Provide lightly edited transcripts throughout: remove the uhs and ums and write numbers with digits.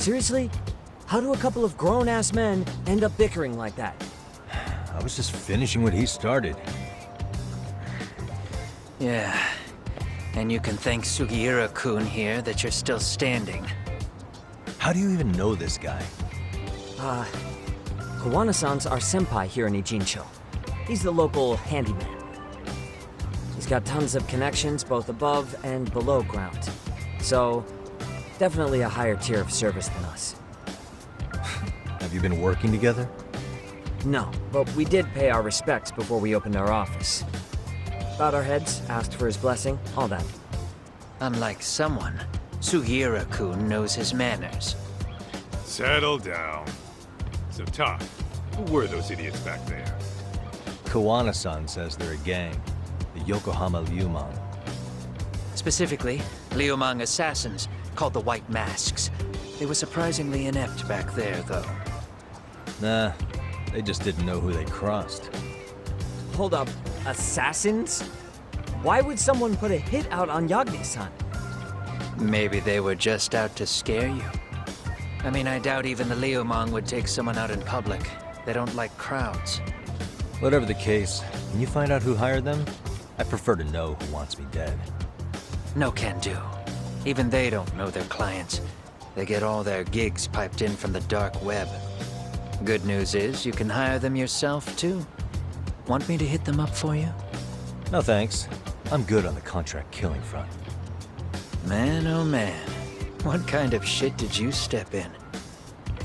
Seriously? How do a couple of grown-ass men end up bickering like that? I was just finishing what he started. Yeah. And you can thank Sugiura-kun here that you're still standing. How do you even know this guy? Kawana-san's our senpai here in Ijincho. He's the local handyman. He's got tons of connections both above and below ground. So, definitely a higher tier of service than us. Have you been working together? No, but we did pay our respects before we opened our office. Bowed our heads, asked for his blessing, all that. Unlike someone, Sugiura-kun knows his manners. Settle down. So, Todd, who were those idiots back there? Kawana-san says they're a gang. The Yokohama Ryumang. Specifically, Liumang assassins, called the White Masks. They were surprisingly inept back there, though. Nah, they just didn't know who they crossed. Hold up, assassins? Why would someone put a hit out on Yagami-san? Maybe they were just out to scare you. I mean, I doubt even the Liumang would take someone out in public. They don't like crowds. Whatever the case, when you find out who hired them, I prefer to know who wants me dead. No can do. Even they don't know their clients. They get all their gigs piped in from the dark web. Good news is, you can hire them yourself, too. Want me to hit them up for you? No thanks. I'm good on the contract killing front. Man, oh man. What kind of shit did you step in?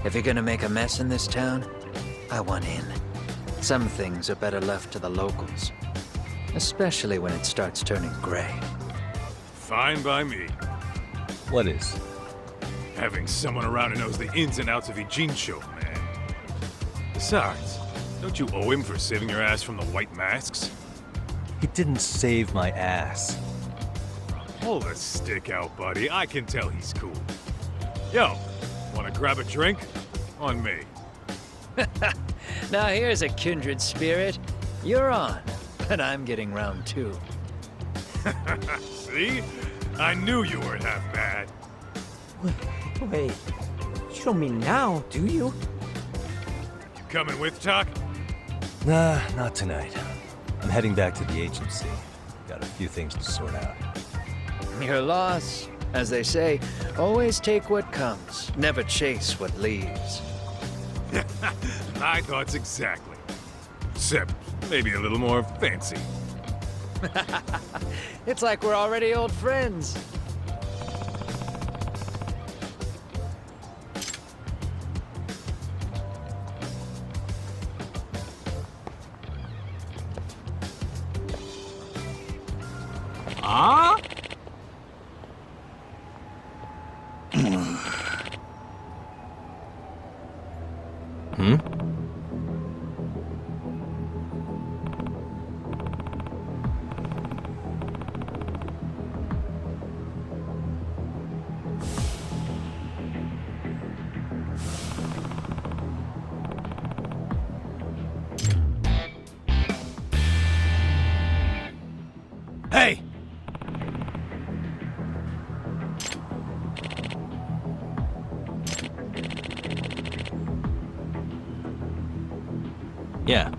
If you're gonna make a mess in this town, I want in. Some things are better left to the locals. Especially when it starts turning gray. Fine by me. What is? Having someone around who knows the ins and outs of Ijincho, man. Besides, don't you owe him for saving your ass from the White Masks? He didn't save my ass. Pull the stick out, buddy. I can tell he's cool. Yo, wanna grab a drink? On me. Now here's a kindred spirit. You're on, but I'm getting round two. See? I knew you weren't half bad. Wait, you don't mean now, do you? You coming with, Talk? Nah, not tonight. I'm heading back to the agency. Got a few things to sort out. Your loss. As they say, always take what comes, never chase what leaves. My thoughts exactly. Except maybe a little more fancy. It's like we're already old friends. Ah? Hey! Yeah.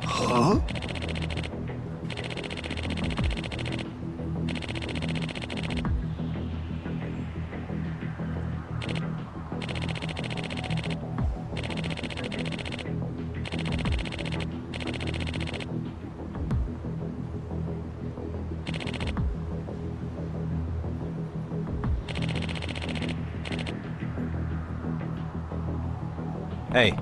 Huh? Hey.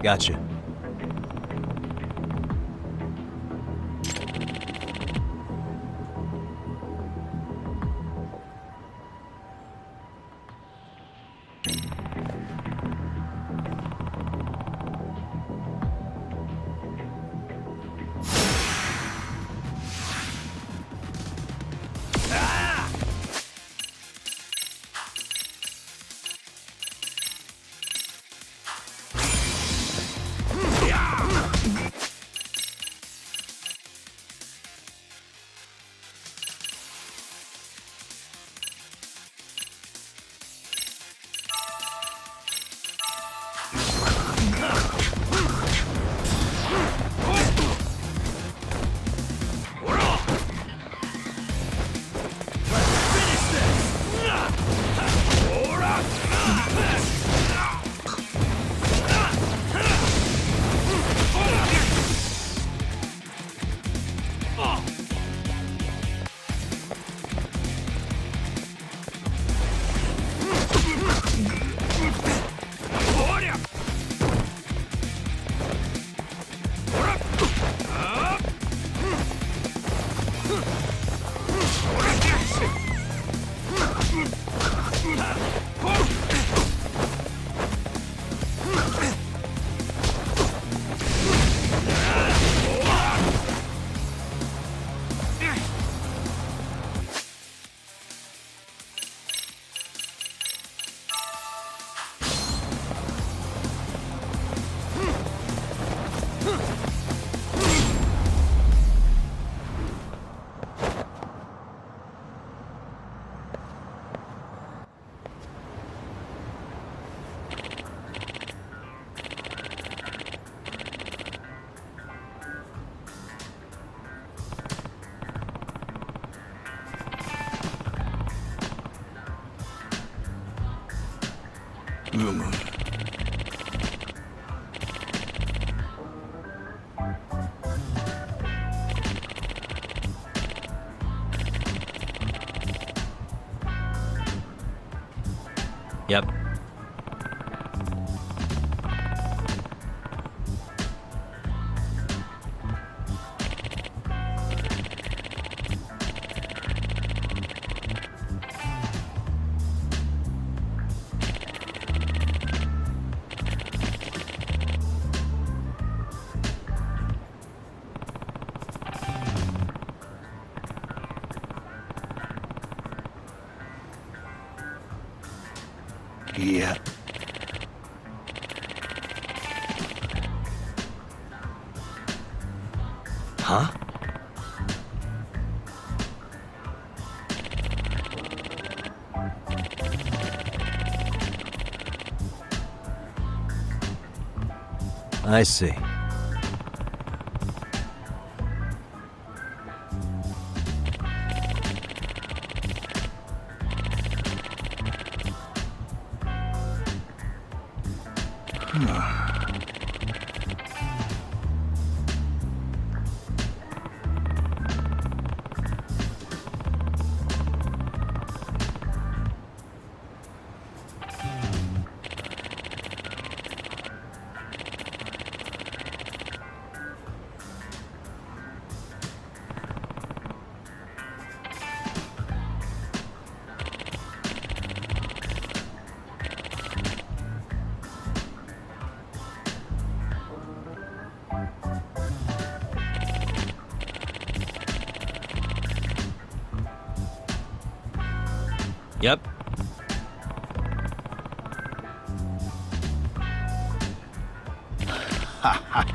Gotcha. Yep. Yeah. Huh? I see. Yep. Huh.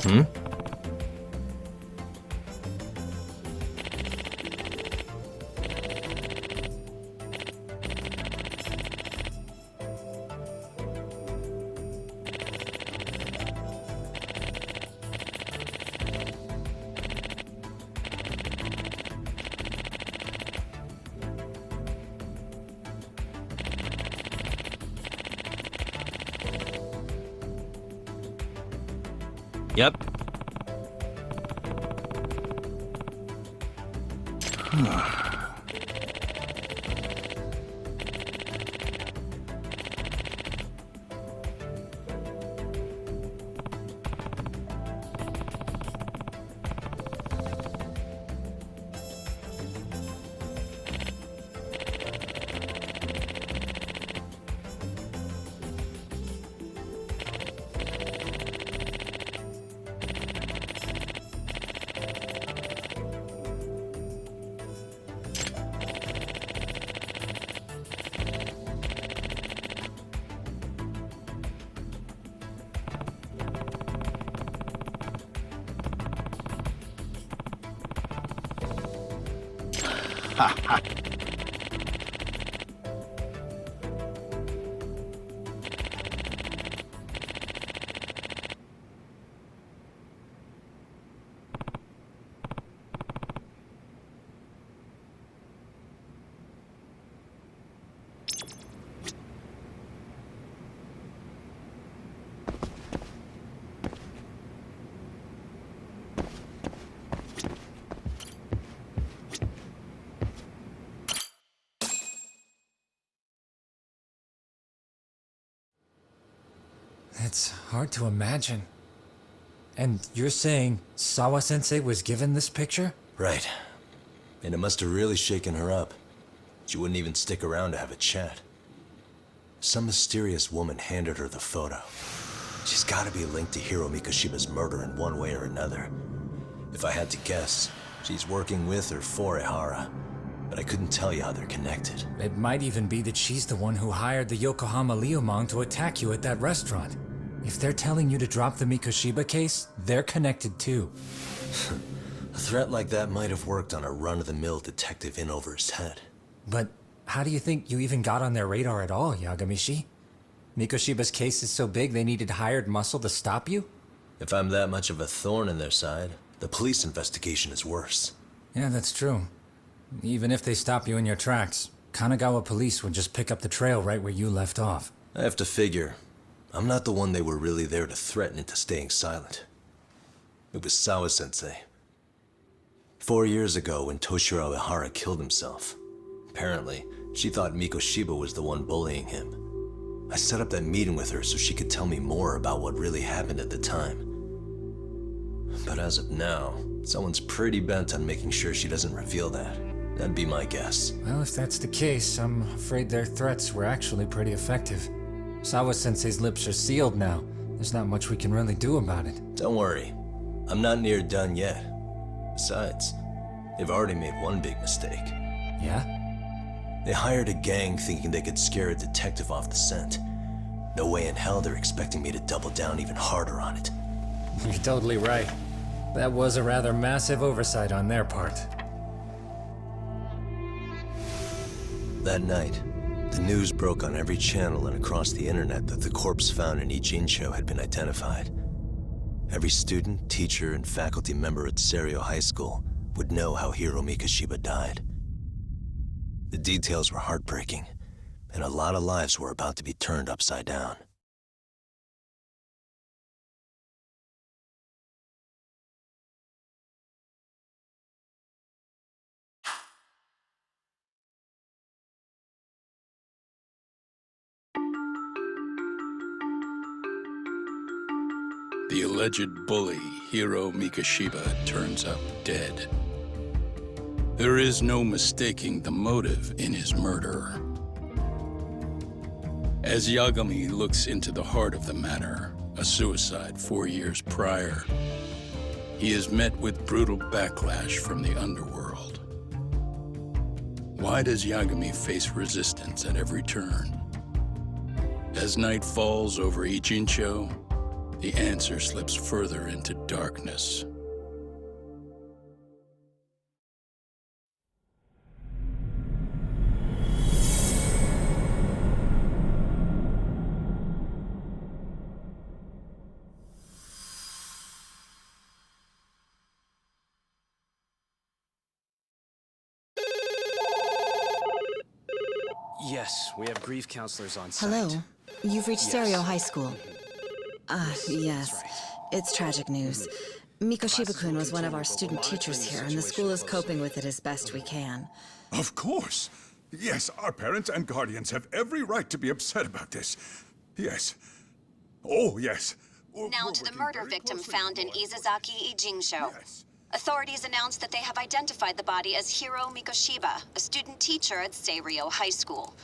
Hmm? Yep. It's hard to imagine. And you're saying Sawa-sensei was given this picture? Right. And it must have really shaken her up. She wouldn't even stick around to have a chat. Some mysterious woman handed her the photo. She's gotta be linked to Hiro Mikoshiba's murder in one way or another. If I had to guess, she's working with or for Ehara. But I couldn't tell you how they're connected. It might even be that she's the one who hired the Yokohama Liumang to attack you at that restaurant. If they're telling you to drop the Mikoshiba case, they're connected too. A threat like that might have worked on a run-of-the-mill detective in over his head. But how do you think you even got on their radar at all, Yagamishi? Mikoshiba's case is so big they needed hired muscle to stop you? If I'm that much of a thorn in their side, the police investigation is worse. Yeah, that's true. Even if they stop you in your tracks, Kanagawa police would just pick up the trail right where you left off. I have to figure, I'm not the one they were really there to threaten into staying silent. It was Sawa-sensei. 4 years ago when Toshiro Ehara killed himself, apparently, she thought Mikoshiba was the one bullying him. I set up that meeting with her so she could tell me more about what really happened at the time. But as of now, someone's pretty bent on making sure she doesn't reveal that. That'd be my guess. Well, if that's the case, I'm afraid their threats were actually pretty effective. Sawa-sensei's lips are sealed now. There's not much we can really do about it. Don't worry. I'm not near done yet. Besides, they've already made one big mistake. Yeah? They hired a gang thinking they could scare a detective off the scent. No way in hell they're expecting me to double down even harder on it. You're totally right. That was a rather massive oversight on their part. That night, the news broke on every channel and across the internet that the corpse found in Ijincho had been identified. Every student, teacher, and faculty member at Seiryo High School would know how Hiro Mikoshiba died. The details were heartbreaking, and a lot of lives were about to be turned upside down. The alleged bully, Hiro Mikoshiba, turns up dead. There is no mistaking the motive in his murder. As Yagami looks into the heart of the matter, a suicide 4 years prior, he is met with brutal backlash from the underworld. Why does Yagami face resistance at every turn? As night falls over Ijincho, the answer slips further into darkness. Yes, we have grief counselors on site. Hello. You've reached Yes. Seiryo High School. Yes. That's right. It's tragic news. Mikoshiba-kun was one of our student teachers here, and the school is coping with it as best we can. Of course. Yes, our parents and guardians have every right to be upset about this. Yes. Oh, yes. Now We're to the working murder very victim closely found in with law Izazaki Ijincho. Yes. Authorities announced that they have identified the body as Hiro Mikoshiba, a student teacher at Seiryo High School.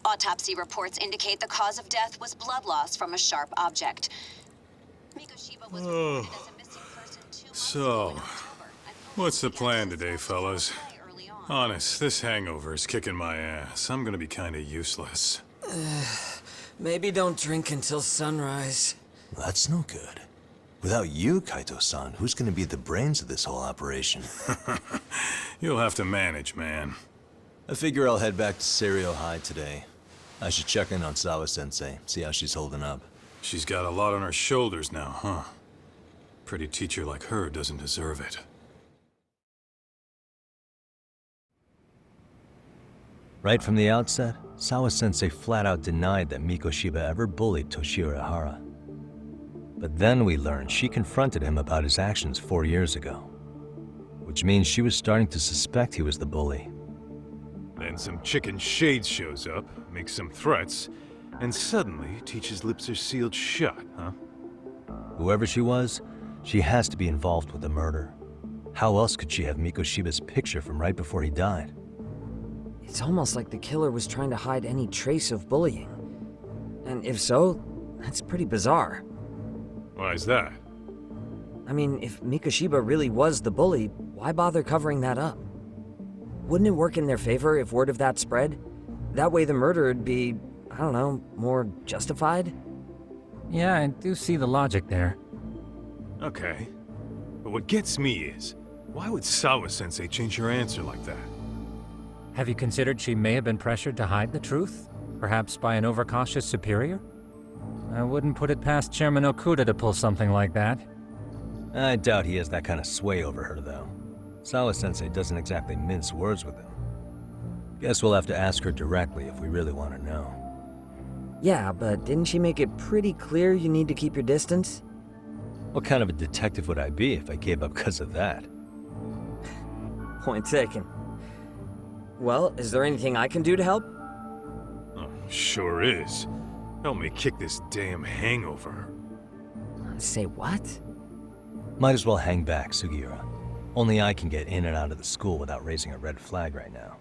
Autopsy reports indicate the cause of death was blood loss from a sharp object. Mikoshiba was reported as a missing person 2 months So, ago in October, and what's the police plan began today, to fellas? very early on. Honest, this hangover is kicking my ass. I'm gonna be kinda useless. Maybe don't drink until sunrise. That's no good. Without you, Kaito-san, who's gonna be the brains of this whole operation? You'll have to manage, man. I figure I'll head back to Serio High today. I should check in on Sawa-sensei, see how she's holding up. She's got a lot on her shoulders now, huh? Pretty teacher like her doesn't deserve it. Right from the outset, Sawa-sensei flat out denied that Mikoshiba ever bullied Toshiro Ihara. But then we learned she confronted him about his actions 4 years ago. Which means she was starting to suspect he was the bully. Then some chicken shade shows up, makes some threats, and suddenly Teach's lips are sealed shut, huh? Whoever she was, she has to be involved with the murder. How else could she have Mikoshiba's picture from right before he died? It's almost like the killer was trying to hide any trace of bullying. And if so, that's pretty bizarre. Why is that? I mean, if Mikoshiba really was the bully, why bother covering that up? Wouldn't it work in their favor if word of that spread? That way the murder would be, I don't know, more justified? Yeah, I do see the logic there. Okay. But what gets me is, why would Sawa-sensei change her answer like that? Have you considered she may have been pressured to hide the truth? Perhaps by an overcautious superior? I wouldn't put it past Chairman Okuda to pull something like that. I doubt he has that kind of sway over her, though. Sawa-sensei doesn't exactly mince words with him. Guess we'll have to ask her directly if we really want to know. Yeah, but didn't she make it pretty clear you need to keep your distance? What kind of a detective would I be if I gave up because of that? Point taken. Well, is there anything I can do to help? Oh, sure is. Help me kick this damn hangover. Say what? Might as well hang back, Sugiura. Only I can get in and out of the school without raising a red flag right now.